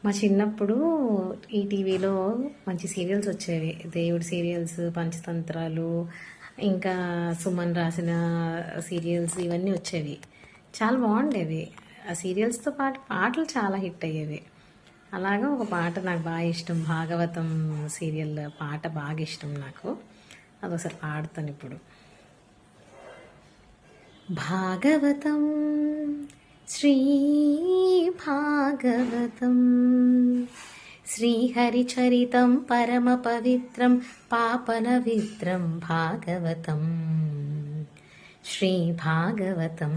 మా చిన్నప్పుడు ఈ టీవీలో మంచి సీరియల్స్ వచ్చేవి. దేవుడి సీరియల్స్, పంచతంత్రాలు, ఇంకా సుమన్ రాసిన సీరియల్స్ ఇవన్నీ వచ్చేవి. చాలా బాగుండేవి. ఆ సీరియల్స్తో పాటు పాటలు చాలా హిట్ అయ్యేవి. అలాగా ఒక పాట నాకు బాగా ఇష్టం, భాగవతం సీరియల్ పాట బాగా ఇష్టం నాకు. అదొకసారి పాడుతాను ఇప్పుడు. భాగవతం శ్రీ భాగవతం శ్రీహరిచరితం పరమ పవిత్రం పాపనవిత్రం భాగవతం శ్రీ భాగవతం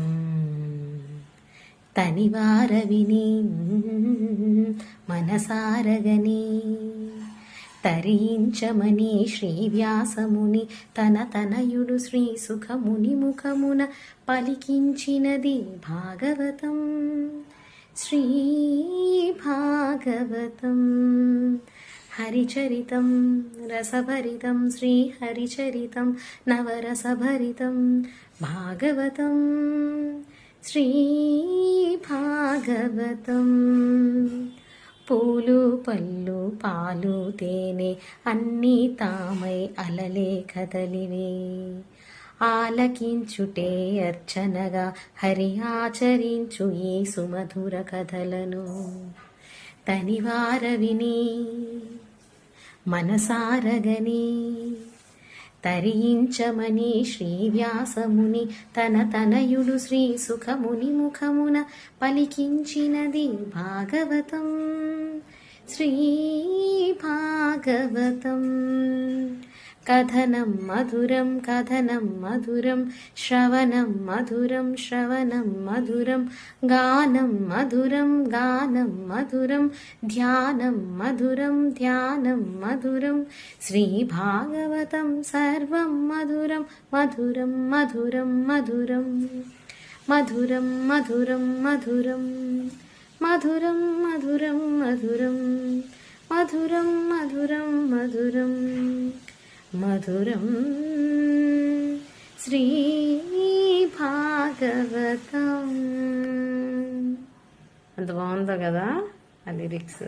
తనివార విని మనసారగని తరించమని శ్రీ వ్యాసముని తన తనయుడు శ్రీ సుఖముని ముఖమున పలికించినది భాగవతం శ్రీ భాగవతం హరిచరితం రసభరితం శ్రీ హరిచరితం నవరసభరితం భాగవతం శ్రీ భాగవతం పూలు పళ్ళు పాలు తేనె అన్నీ తామై అలలే కదలివే ఆలకించుటే అర్చనగా హరి ఆచరించు ఈ సుమధుర కథలను తనివార విని మనసారగని తరించమని శ్రీ వ్యాసముని తన తనయుడు శ్రీ సుఖముని ముఖమున పలికించినది భాగవతం శ్రీ భాగవతం కథనం మధురం కథనం మధురం శ్రవణం మధురం శ్రవణం మధురం గానం మధురం గానం మధురం ధ్యానం మధురం ధ్యానం మధురం శ్రీ భాగవతం సర్వం మధురం మధురం మధురం మధురం మధురం మధురం మధురం మధురం మధురం మధురం మధురం మధురం మధురం మధురం శ్రీ భాగవతం. అంత బాగుందో కదా ఆ లిరిక్స్.